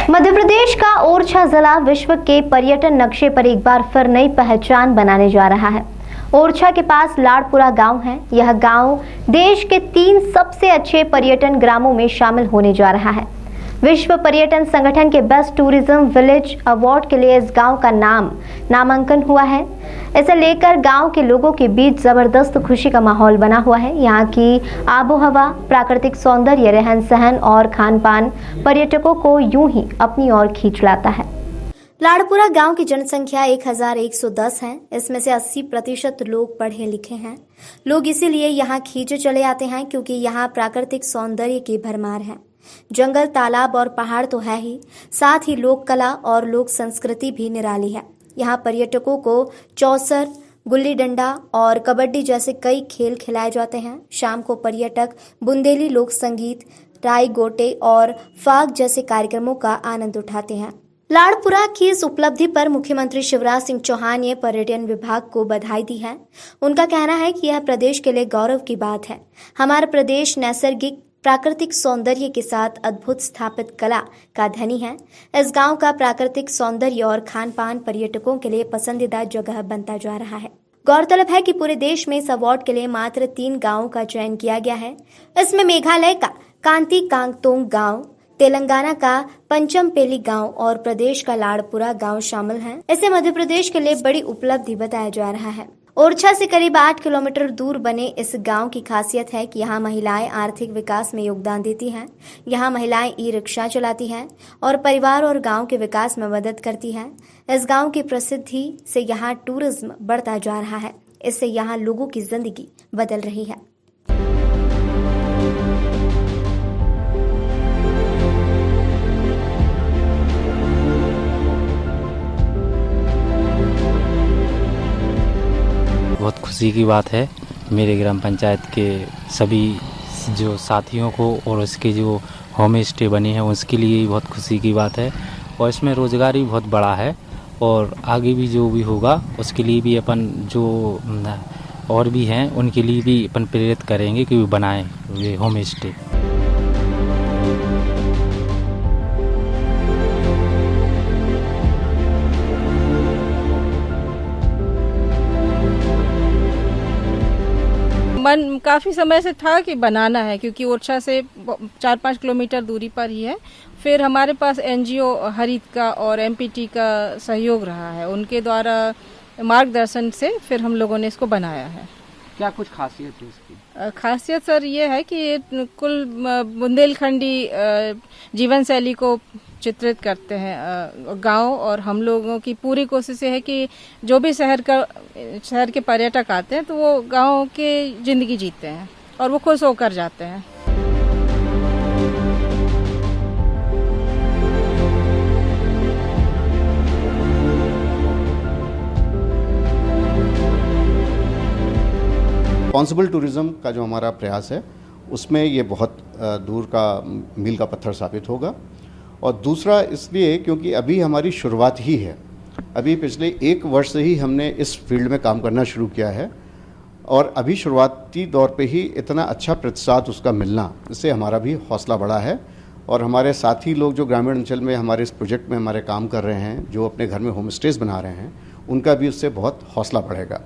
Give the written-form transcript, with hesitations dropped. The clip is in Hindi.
मध्य प्रदेश का ओरछा जिला विश्व के पर्यटन नक्शे पर एक बार फिर नई पहचान बनाने जा रहा है। ओरछा के पास लाड़पुरा गांव है। यह गांव देश के 3 सबसे अच्छे पर्यटन ग्रामों में शामिल होने जा रहा है। विश्व पर्यटन संगठन के बेस्ट टूरिज्म विलेज अवार्ड के लिए इस गांव का नामांकन हुआ है। इसे लेकर गांव के लोगों के बीच जबरदस्त खुशी का माहौल बना हुआ है। यहाँ की आबोहवा, प्राकृतिक सौंदर्य, रहन सहन और खान पान पर्यटकों को यूं ही अपनी ओर खींच लाता है। लाड़पुरा गांव की जनसंख्या 1110 है। इसमें से 80% लोग पढ़े लिखे हैं। लोग इसीलिए यहाँ खींचे चले आते हैं क्योंकि यहाँ प्राकृतिक सौंदर्य की भरमार है। जंगल, तालाब और पहाड़ तो है ही, साथ ही लोक कला और लोक संस्कृति भी निराली है। यहाँ पर्यटकों को चौसर, गुल्ली डंडा और कबड्डी जैसे कई खेल खिलाए जाते हैं। शाम को पर्यटक बुंदेली लोक संगीत, राई गोटे और फाग जैसे कार्यक्रमों का आनंद उठाते हैं। लाड़पुरा की इस उपलब्धि पर मुख्यमंत्री शिवराज सिंह चौहान ने पर्यटन विभाग को बधाई दी है। उनका कहना है कि यह प्रदेश के लिए गौरव की बात है। हमारा प्रदेश नैसर्गिक प्राकृतिक सौंदर्य के साथ अद्भुत स्थापित कला का धनी है। इस गांव का प्राकृतिक सौंदर्य और खान पान पर्यटकों के लिए पसंदीदा जगह बनता जा रहा है। गौरतलब है कि पूरे देश में इस अवार्ड के लिए मात्र 3 गांवों का चयन किया गया है। इसमें मेघालय का कांती कांगतोंग गांव, तेलंगाना का पंचमपेली गांव और प्रदेश का लाड़पुरा गांव शामिल हैं। इसे मध्य प्रदेश के लिए बड़ी उपलब्धि बताया जा रहा है। ओरछा से करीब 8 किलोमीटर दूर बने इस गांव की खासियत है कि यहाँ महिलाएं आर्थिक विकास में योगदान देती हैं। यहाँ महिलाएं ई-रिक्शा चलाती हैं और परिवार और गांव के विकास में मदद करती हैं। इस गांव की प्रसिद्धि से यहाँ टूरिज्म बढ़ता जा रहा है। इससे यहाँ लोगों की जिंदगी बदल रही है। बहुत खुशी की बात है मेरे ग्राम पंचायत के सभी जो साथियों को और उसके जो होम स्टे बने हैं उसके लिए बहुत खुशी की बात है। और इसमें रोज़गार भी बहुत बड़ा है और आगे भी जो भी होगा उसके लिए भी अपन जो और भी हैं उनके लिए भी अपन प्रेरित करेंगे कि वो बनाएं ये होम स्टे। मन काफ़ी समय से था कि बनाना है क्योंकि ओरछा से 4-5 किलोमीटर दूरी पर ही है। फिर हमारे पास एनजीओ हरित का और एमपीटी का सहयोग रहा है। उनके द्वारा मार्गदर्शन से फिर हम लोगों ने इसको बनाया है। क्या कुछ खासियत है इसकी? खासियत सर ये है कि कुल बुंदेलखंडी जीवन शैली को चित्रित करते हैं गांव, और हम लोगों की पूरी कोशिश है कि जो भी शहर के पर्यटक आते हैं तो वो गांव के जिंदगी जीते हैं और वो खुश होकर जाते हैं। रिस्पॉन्सिबल टूरिज्म का जो हमारा प्रयास है उसमें ये बहुत दूर का मील का पत्थर साबित होगा। और दूसरा इसलिए क्योंकि अभी हमारी शुरुआत ही है। अभी पिछले 1 वर्ष से ही हमने इस फील्ड में काम करना शुरू किया है और अभी शुरुआती दौर पे ही इतना अच्छा प्रतिसाद उसका मिलना, इससे हमारा भी हौसला बढ़ा है। और हमारे साथी लोग जो ग्रामीण अंचल में हमारे इस प्रोजेक्ट में हमारे काम कर रहे हैं, जो अपने घर में होम स्टेज बना रहे हैं, उनका भी उससे बहुत हौसला बढ़ेगा।